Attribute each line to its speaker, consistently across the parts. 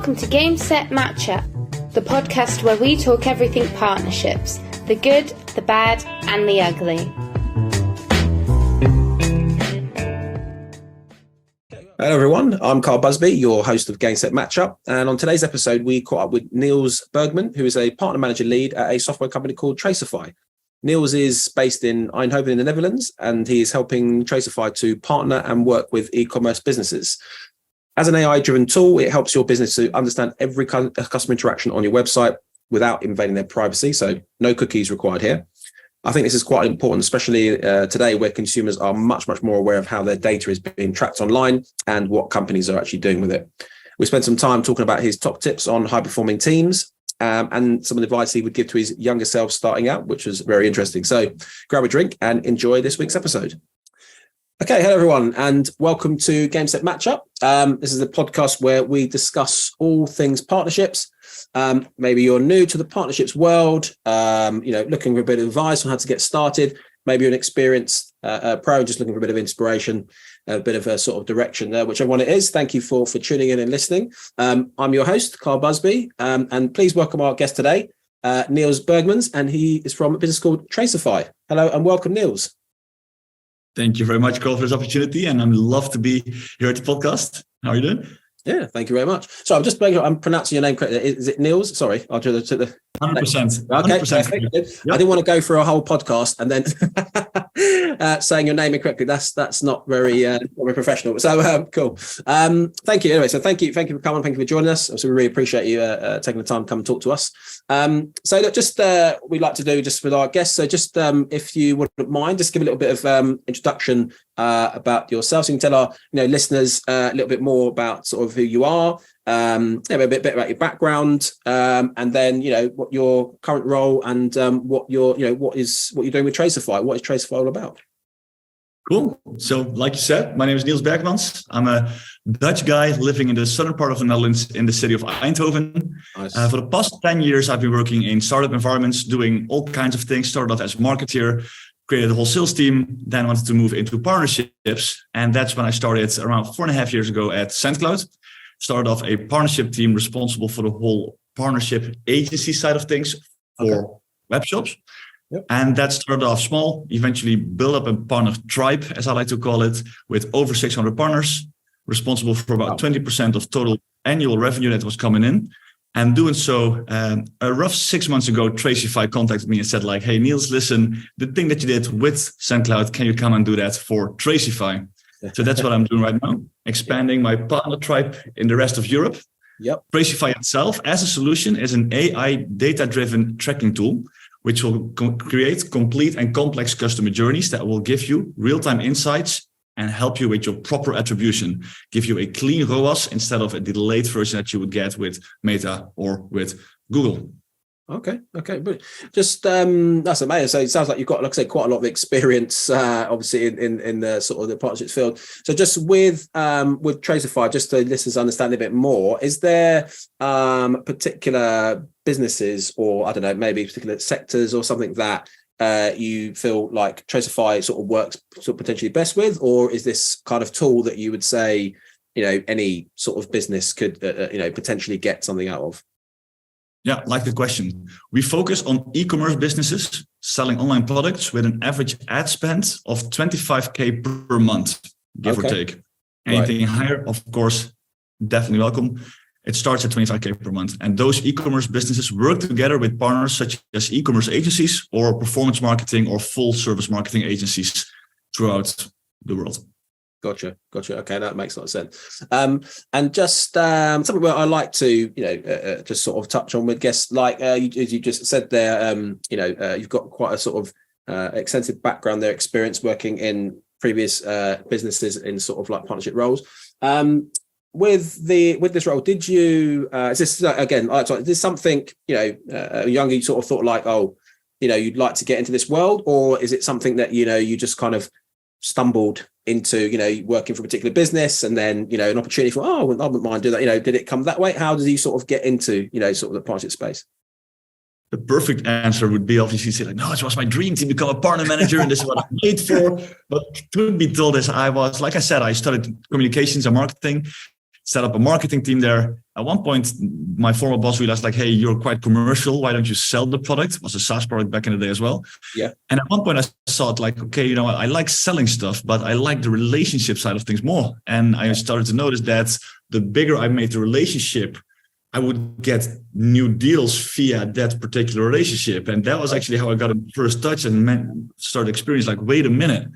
Speaker 1: Welcome to Game Set Matchup, the podcast where we talk everything partnerships, the good, the bad, and the ugly.
Speaker 2: Hello everyone, I'm Carl Busby, your host of Game Set Matchup, and on today's episode we caught up with Niels Bergmans, who is a partner manager lead at a software company called Tracify. Niels is based in Eindhoven in the Netherlands, and he is helping Tracify to partner and work with e-commerce businesses. As an AI-driven tool, it helps your business to understand every customer interaction on your website without invading their privacy, so no cookies required here. I think this is quite important, especially today where consumers are much more aware of how their data is being tracked online and what companies are actually doing with it. We spent some time talking about his top tips on high-performing teams and some of the advice he would give to his younger self starting out, which was very interesting. So grab a drink and enjoy this week's episode. Okay, hello everyone, and welcome to Game Set Matchup. This is a podcast where we discuss all things partnerships. Maybe you're new to the partnerships world, looking for a bit of advice on how to get started. Maybe you're an experienced pro, just looking for a bit of inspiration, a bit of a sort of direction there, whichever one it is. Thank you for tuning in and listening. I'm your host, Carl Busby, and please welcome our guest today, Niels Bergmans, and he is from a business called Tracify. Hello and welcome, Niels.
Speaker 3: Thank you very much, Carl, for this opportunity, and I'm love to be here at the podcast. How are you doing?
Speaker 2: Yeah, thank you very much. So I'm just making sure I'm pronouncing your name correctly. Is it Niels? Sorry, I'll do the
Speaker 3: 100%.
Speaker 2: Okay,
Speaker 3: 100%.
Speaker 2: perfect. Yep. I didn't want to go for a whole podcast and then saying your name incorrectly. That's not very professional. So cool. Thank you. Anyway, so thank you for coming. Thank you for joining us. So we really appreciate you taking the time to come and talk to us. So look, just we'd like to do just with our guests. So just if you wouldn't mind, just give a little bit of introduction about yourself, so you can tell our listeners a little bit more about sort of who you are, a bit about your background, and then what your current role and what you're doing with Tracify. What is Tracify all about?
Speaker 3: Cool. So, like you said, my name is Niels Bergmans. I'm a Dutch guy living in the southern part of the Netherlands, in the city of Eindhoven.
Speaker 2: Nice.
Speaker 3: For the past 10 years, I've been working in startup environments, doing all kinds of things. Started off as a marketeer, created a whole sales team, then wanted to move into partnerships. And that's when I started around 4.5 years ago at SendCloud. Started off a partnership team responsible for the whole partnership agency side of things for web shops.
Speaker 2: Yep.
Speaker 3: And that started off small, eventually built up a partner tribe, as I like to call it, with over 600 partners, responsible for about 20% of total annual revenue that was coming in. And doing so, a rough 6 months ago, Tracify contacted me and said, like, hey, Niels, listen, the thing that you did with SendCloud, can you come and do that for Tracify? So that's what I'm doing right now, expanding my partner tribe in the rest of Europe.
Speaker 2: Yep.
Speaker 3: Tracify itself as a solution is an AI data-driven tracking tool, which will create complete and complex customer journeys that will give you real-time insights and help you with your proper attribution, give you a clean ROAS instead of a delayed version that you would get with Meta or with Google.
Speaker 2: Okay, but just that's amazing. So it sounds like you've got, like I say, quite a lot of experience, obviously in the sort of the partnerships field. So just with Tracify, just so listeners understand a bit more, is there particular businesses or I don't know, maybe particular sectors or something that you feel like Tracify sort of works sort of potentially best with, or is this kind of tool that you would say any sort of business could potentially get something out of?
Speaker 3: Yeah, like the question. We focus on e-commerce businesses selling online products with an average ad spend of 25K per month, give or take. Anything higher, of course, definitely welcome. It starts at 25K per month. And those e-commerce businesses work together with partners such as e-commerce agencies or performance marketing or full service marketing agencies throughout the world.
Speaker 2: Gotcha. Okay, that makes a lot of sense. And just something where I like to, just sort of touch on with guests, like as you just said there, you've got quite a sort of extensive background there, experience working in previous businesses in sort of like partnership roles. With this role, did you? Is this again? Is this something younger you sort of thought like, you'd like to get into this world, or is it something that you just kind of stumbled into, working for a particular business and then, an opportunity for, I wouldn't mind doing that. Did it come that way? How did you sort of get into, sort of the partnership space?
Speaker 3: The perfect answer would be obviously say like, no, it was my dream to become a partner manager and this is what I'm made for. But truth be told is I studied communications and marketing, set up a marketing team there. At one point, my former boss realized like, hey, you're quite commercial. Why don't you sell the product? It was a SaaS product back in the day as well.
Speaker 2: Yeah.
Speaker 3: And at one point I thought like, okay, you know, I like selling stuff, but I like the relationship side of things more. And I started to notice that the bigger I made the relationship, I would get new deals via that particular relationship. And that was actually how I got a first touch and started experiencing like, wait a minute,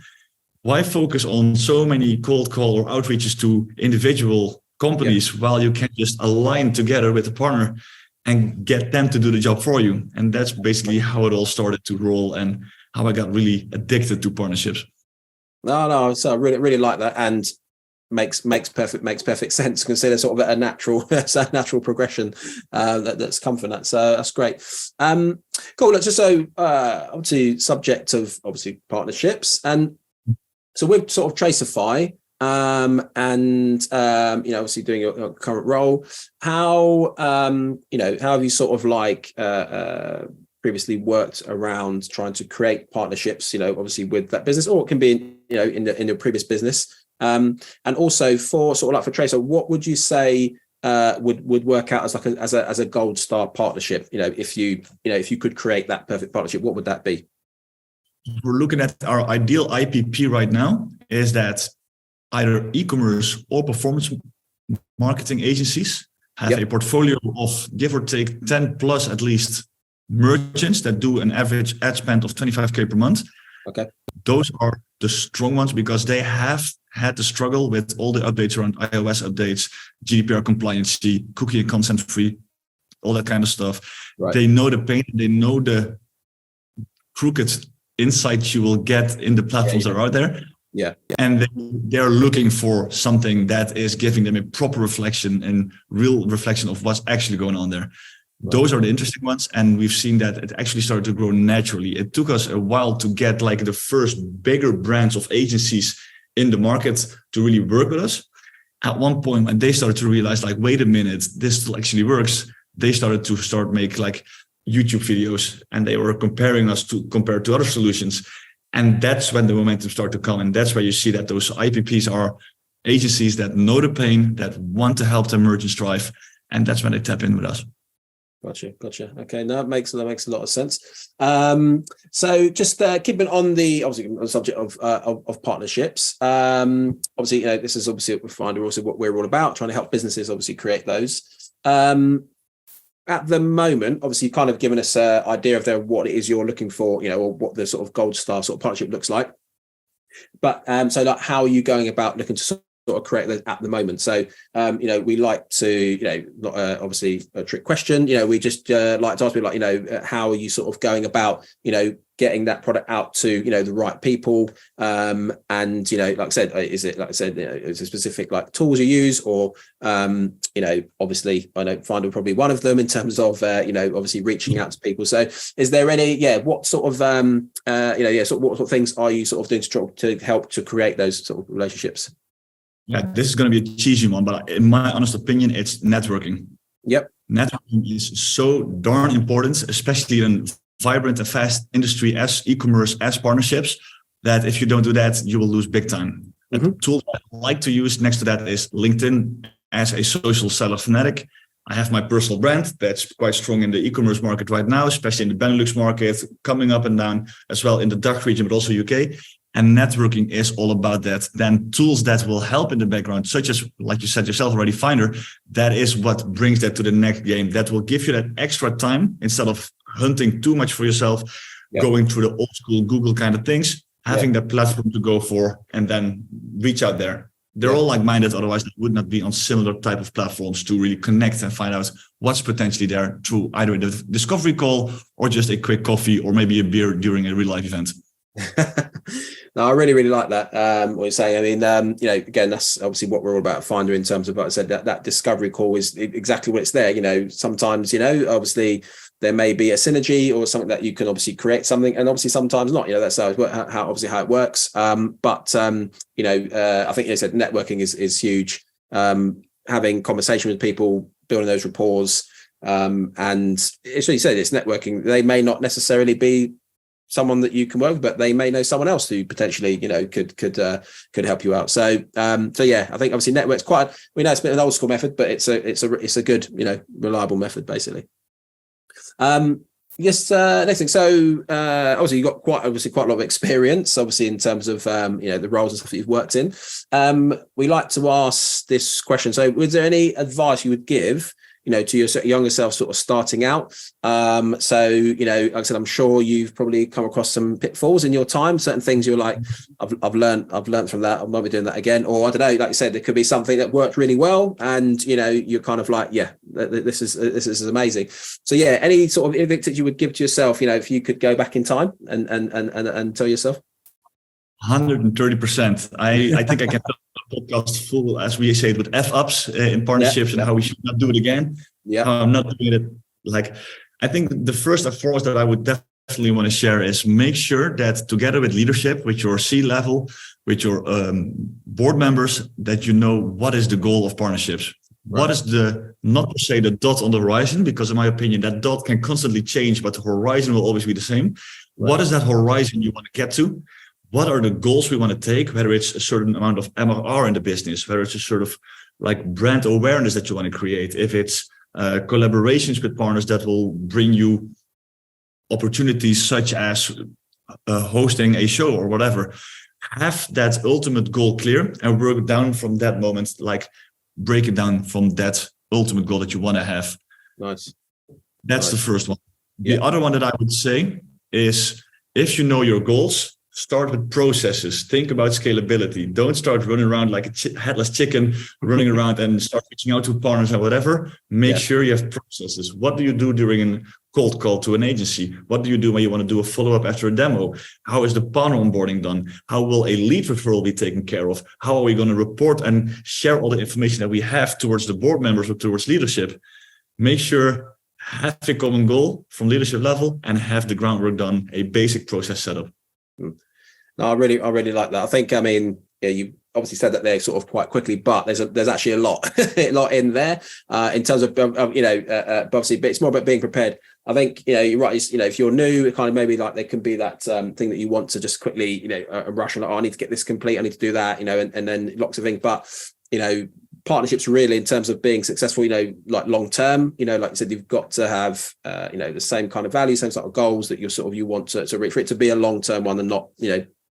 Speaker 3: why focus on so many cold call or outreaches to individual companies while you can just align together with a partner and get them to do the job for you? And that's basically how it all started to roll and how I got really addicted to partnerships.
Speaker 2: No, so I really like that, and makes perfect sense. Consider sort of a natural progression that's come from that. So that's great. Cool. Let's just obviously subject of obviously partnerships, and so with sort of Tracify, and obviously doing your current role, how have you sort of like previously worked around trying to create partnerships, obviously with that business, or it can be in the previous business, and also for sort of like for Tracer, what would you say would work out as like as a gold star partnership? If you could create that perfect partnership, what would that be?
Speaker 3: We're looking at our ideal IPP right now is that either e-commerce or performance marketing agencies have a portfolio of give or take 10 plus at least merchants that do an average ad spend of 25K per month.
Speaker 2: Okay.
Speaker 3: Those are the strong ones because they have had to struggle with all the updates around iOS updates, GDPR compliance, cookie and consent free, all that kind of stuff. Right. They know the pain, they know the crooked insights you will get in the platforms that are out there.
Speaker 2: Yeah.
Speaker 3: And they're looking for something that is giving them a proper reflection and real reflection of what's actually going on there. Right. Those are the interesting ones. And we've seen that it actually started to grow naturally. It took us a while to get like the first bigger brands of agencies in the market to really work with us. At one point, when they started to realize like, wait a minute, this actually works, they started to make like YouTube videos, and they were comparing us compared to other solutions. And that's when the momentum started to come. And that's where you see that those IPPs are agencies that know the pain, that want to help their merchants thrive. And that's when they tap in with us.
Speaker 2: Gotcha. Okay, no, that makes a lot of sense. So just keeping on the subject of partnerships. Obviously, this is obviously what we're all about, trying to help businesses obviously create those. At the moment, obviously, you've kind of given us an idea of what it is you're looking for, or what the sort of gold star sort of partnership looks like. But so like, how are you going about looking to sort of create those at the moment? So, we like to, not obviously a trick question. We just like to ask people like, how are you sort of going about, getting that product out to, the right people? And, like I said, is it, is it specific like tools you use, or, obviously I know Finder probably one of them in terms of, obviously reaching out to people. So is there any, what sort of, what sort of things are you sort of doing to help to create those sort of relationships?
Speaker 3: Yeah, this is going to be a cheesy one, but in my honest opinion, it's networking.
Speaker 2: Yep.
Speaker 3: Networking is so darn important, especially in vibrant and fast industry as e-commerce, as partnerships, that if you don't do that, you will lose big time. Mm-hmm. A tool I like to use next to that is LinkedIn as a social seller fanatic. I have my personal brand that's quite strong in the e-commerce market right now, especially in the Benelux market, coming up and down as well in the DACH region, but also UK. And networking is all about that. Then tools that will help in the background, such as, like you said yourself already, Finder, that is what brings that to the next game. That will give you that extra time instead of hunting too much for yourself, going through the old school Google kind of things, having that platform to go for, and then reach out there. They're all like-minded, otherwise they would not be on similar type of platforms to really connect and find out what's potentially there through either the discovery call or just a quick coffee or maybe a beer during a real life event.
Speaker 2: No, I really like that. What you're saying. I mean, again, that's obviously what we're all about at Finder in terms of, like I said, that discovery call is exactly what it's there. Sometimes, obviously there may be a synergy or something that you can obviously create something, and obviously sometimes not. That's how it works. But I think you said networking is huge. Having conversation with people, building those rapports, and it's what you said. It's networking. They may not necessarily be someone that you can work with, but they may know someone else who potentially, could help you out. So yeah, I think obviously network's we know it's a bit of an old school method, but it's a good, reliable method basically. Yes. Next thing. So obviously you've got quite a lot of experience, obviously in terms of the roles and stuff that you've worked in. We like to ask this question. So, was there any advice you would give, to your younger self, sort of starting out? So like I said, I'm sure you've probably come across some pitfalls in your time. Certain things you're like, I've learned from that. I won't be doing that again. Or I don't know. Like you said, there could be something that worked really well, and you're kind of like, yeah, this is amazing. So yeah, any sort of anything that you would give to yourself, if you could go back in time and tell yourself.
Speaker 3: 130%. I think I can tell a podcast full, as we say it, with F-ups in partnerships and how we should not do it again.
Speaker 2: Yeah,
Speaker 3: how I'm not doing it. Like, I think the first and foremost that I would definitely want to share is make sure that together with leadership, with your C-level, with your board members, that you know what is the goal of partnerships. Right. What is not to say the dot on the horizon, because in my opinion, that dot can constantly change, but the horizon will always be the same. Right. What is that horizon you want to get to? What are the goals we want to take, whether it's a certain amount of MRR in the business, whether it's a sort of like brand awareness that you want to create, if it's collaborations with partners that will bring you opportunities such as hosting a show or whatever. Have that ultimate goal clear and work down from that moment, like break it down from that ultimate goal that you want to have.
Speaker 2: Nice.
Speaker 3: That's the first one. Yeah. The other one that I would say is, if you know your goals, start with processes. Think about scalability. Don't start running around like a headless chicken, running around and start reaching out to partners and whatever. Make sure you have processes. What do you do during a cold call to an agency? What do you do when you want to do a follow-up after a demo? How is the partner onboarding done? How will a lead referral be taken care of? How are we going to report and share all the information that we have towards the board members or towards leadership? Make sure have a common goal from leadership level and have the groundwork done, a basic process set up.
Speaker 2: No, I really like that. I think, you obviously said that there sort of quite quickly, but there's actually a lot in there in terms of obviously, but it's more about being prepared. I think you're right. If you're new, it kind of maybe like there can be that thing that you want to just quickly rush and I need to get this complete. I need to do that. And then lots of things. But partnerships really, in terms of being successful, like long term, like you said, you've got to have the same kind of values, same sort of goals that you want to reach, for it to be a long term one and not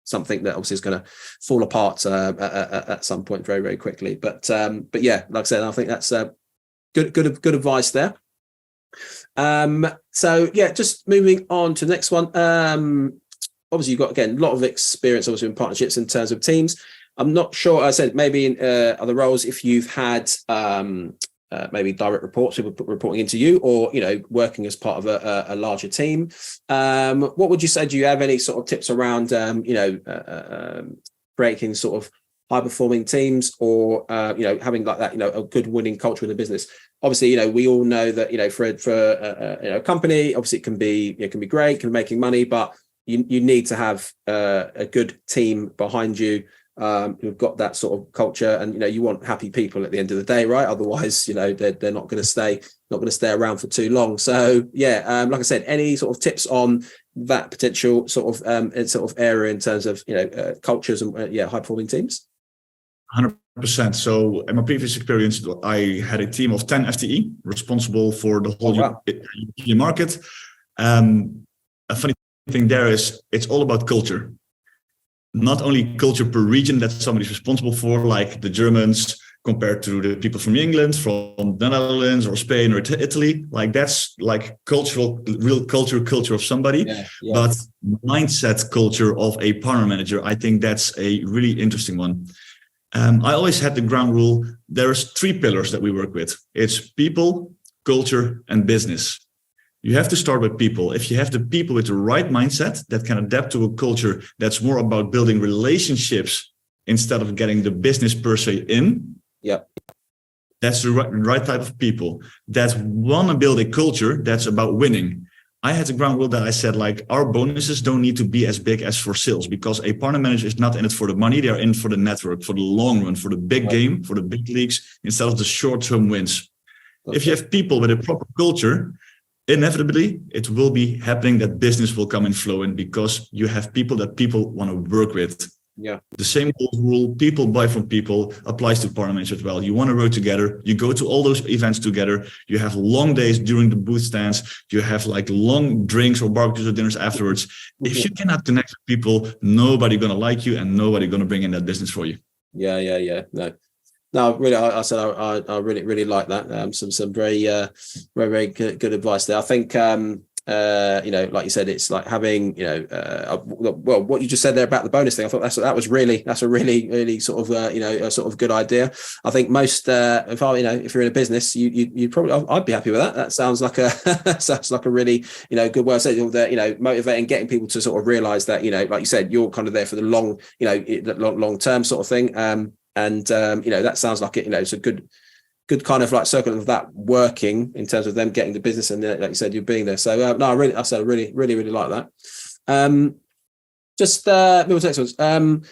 Speaker 2: something that obviously is going to fall apart at some point very, very quickly. But yeah, like I said, I think that's good advice there. So yeah, just moving on to the next one. Obviously you've got, again, a lot of experience obviously in partnerships in terms of teams. I'm not sure, I said maybe in other roles, if you've had maybe direct reports reporting into you, or working as part of a larger team. What would you say? Do you have any sort of tips around creating sort of high performing teams, or having like that a good winning culture in the business? Obviously, we all know that for a company, obviously it can be great, can be making money, but you need to have a good team behind you. Who've got that sort of culture, and you want happy people at the end of the day, right? Otherwise, they're not going to stay around for too long. So yeah, like I said, any sort of tips on that potential sort of area in terms of cultures and high performing teams?
Speaker 3: 100%. So in my previous experience, I had a team of 10 FTE responsible for the whole European market. A funny thing there is, it's all about culture. Not only culture per region that somebody's responsible for, like the Germans compared to the people from England, from the Netherlands or Spain or Italy. Like that's like real culture of somebody. But mindset culture of a partner manager, I think that's a really interesting one. I always had the ground rule. There's 3 pillars that we work with. It's people, culture, and business. You have to start with people. If you have the people with the right mindset that can adapt to a culture that's more about building relationships instead of getting the business per se in, that's the right type of people that want to build a culture that's about winning. I had the ground rule that I said, like, our bonuses don't need to be as big as for sales, because a partner manager is not in it for the money. They're in for the network, for the long run, for the big game, for the big leagues, instead of the short-term wins. If you have people with a proper culture, inevitably, it will be happening that business will come and flow in because you have people that people want to work with.
Speaker 2: Yeah.
Speaker 3: The same rule, people buy from people, applies to partners as well. You want to work together. You go to all those events together. You have long days during the booth stands. You have like long drinks or barbecues or dinners afterwards. If you cannot connect with people, nobody going to like you and nobody going to bring in that business for you.
Speaker 2: Yeah. No, really, I said I really like that. Some very very good advice there. I think like you said, it's like having well, what you just said there about the bonus thing. I thought that's a really sort of a sort of good idea. I think most if you're in a business, you probably I'd be happy with that. That sounds like a really good way of saying that, motivating, getting people to sort of realize that like you said, you're kind of there for the long term sort of thing. That sounds like it's a good kind of like circle of that working in terms of them getting the business and like you said, you being there. So I really like that. Just move on to the next one.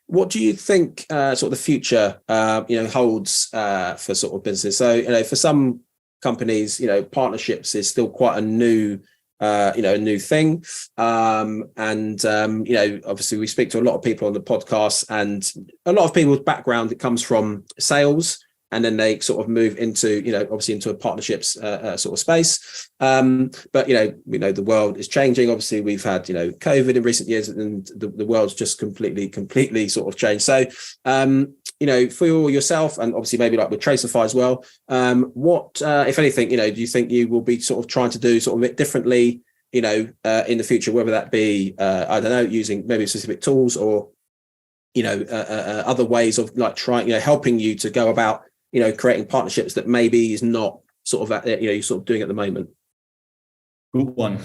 Speaker 2: What do you think sort of the future holds for sort of businesses? So for some companies, partnerships is still quite a new new thing. Obviously we speak to a lot of people on the podcast, and a lot of people's background, it comes from sales, and then they sort of move into, obviously into a partnerships sort of space. But, the world is changing. Obviously we've had, COVID in recent years, and the world's just completely sort of changed. So, for yourself, and obviously maybe like with Tracify as well, what, if anything, do you think you will be sort of trying to do sort of a bit differently, in the future, whether that be, I don't know, using maybe specific tools or, other ways of like trying, helping you to go about, creating partnerships that maybe is not sort of, you're sort of doing at the moment?
Speaker 3: Good one.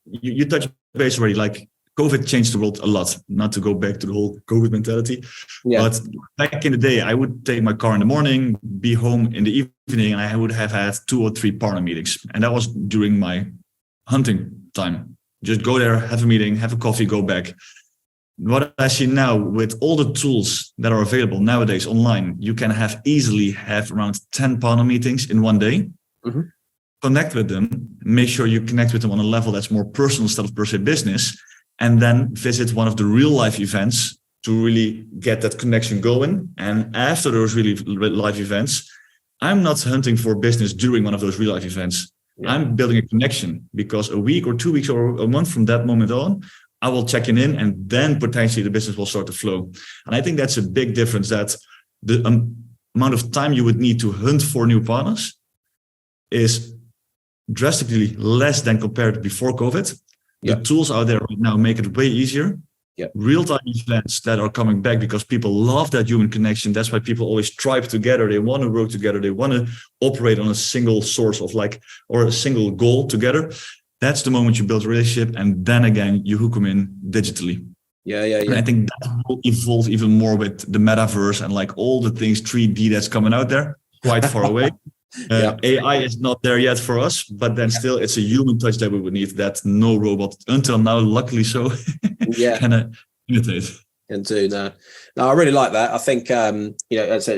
Speaker 3: You touched base already, like COVID changed the world a lot, not to go back to the whole COVID mentality. Yeah. But back in the day, I would take my car in the morning, be home in the evening, and I would have had 2 or 3 partner meetings. And that was during my hunting time. Just go there, have a meeting, have a coffee, go back. What I see now with all the tools that are available nowadays online, you can easily have around 10 partner meetings in one day. Mm-hmm. Connect with them, make sure you connect with them on a level that's more personal instead of per se business, and then visit one of the real life events to really get that connection going. And after those really live events, I'm not hunting for business during one of those real life events. Yeah. I'm building a connection, because a week or 2 weeks or a month from that moment on, I will check in, and then potentially the business will start to flow. And I think that's a big difference, that the amount of time you would need to hunt for new partners is drastically less than compared to before COVID. Yeah. The tools out there right now make it way easier. Yeah. Real-time events that are coming back because people love that human connection. That's why people always strive together. They want to work together. They want to operate on a single source of or a single goal together. That's the moment you build a relationship, and then again, you hook them in digitally. Yeah. And I think that will evolve even more with the metaverse and all the things 3D that's coming out there, quite far away. AI is not there yet for us, but then still it's a human touch that we would need, that no robot until now, luckily so, can imitate. And do no, I really like that. I think as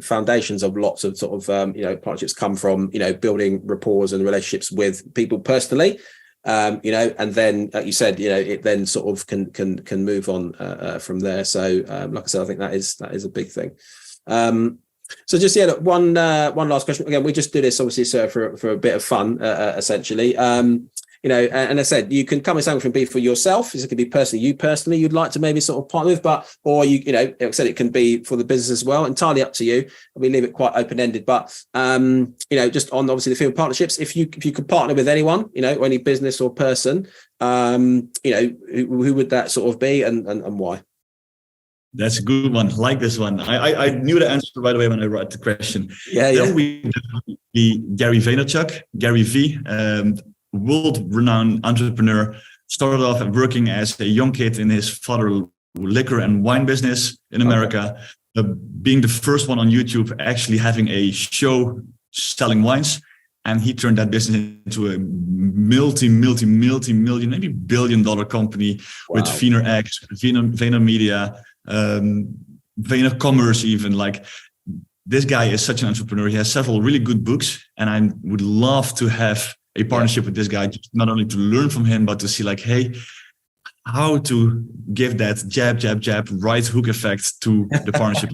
Speaker 3: foundations of lots of sort of partnerships come from building rapport and relationships with people personally, and then like you said, it then sort of can move on from there. So like I said, I think that is a big thing. So just look, one last question. Again, we just do this obviously for a bit of fun, essentially. And I said, you can come with something be for yourself. It could be you personally you'd like to maybe sort of partner with, or like I said, it can be for the business as well. Entirely up to you. We leave it quite open-ended, but just on obviously the field of partnerships, if you could partner with anyone, or any business or person, who would that sort of be, and why? That's a good one. Like this one. I knew the answer right away when I wrote the question. Then we definitely Gary Vaynerchuk, Gary V, world-renowned entrepreneur, started off working as a young kid in his father's liquor and wine business in America, being the first one on YouTube actually having a show selling wines. And he turned that business into a multi-million, maybe billion-dollar company. Wow. With VaynerX, VaynerMedia, Vayner Commerce, even this guy is such an entrepreneur. He has several really good books, and I would love to have a partnership with this guy, just not only to learn from him, but to see like, hey, how to give that jab, right hook effect to the partnership.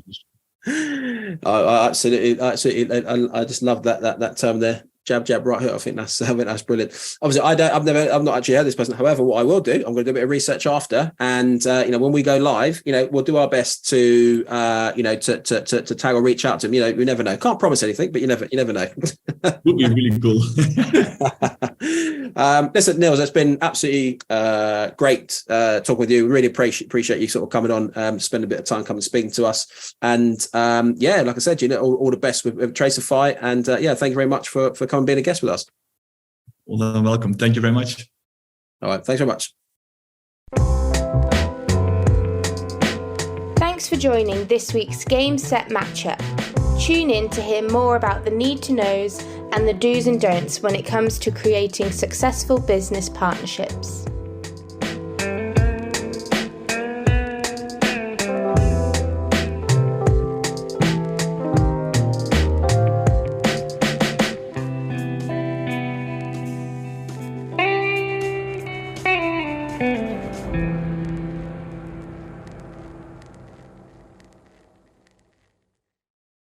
Speaker 2: Absolutely. I just love that term there. Jab, right hook. I think that's brilliant. Obviously, I've not actually heard this person. However, what I will do, I'm going to do a bit of research after, and when we go live, we'll do our best to to tag or reach out to him. We never know. Can't promise anything, but you never know.
Speaker 3: Would be really cool.
Speaker 2: Listen, Niels, it's been absolutely great talking with you. Really appreciate you sort of coming on, spend a bit of time coming speaking to us, and like I said, all the best with Tracify, and thank you very much for coming and being a guest with us.
Speaker 3: Well, welcome. Thank you very much.
Speaker 2: All right, thanks very much.
Speaker 1: Thanks for joining this week's Game Set Matchup. Tune in to hear more about the need to knows and the do's and don'ts when it comes to creating successful business partnerships.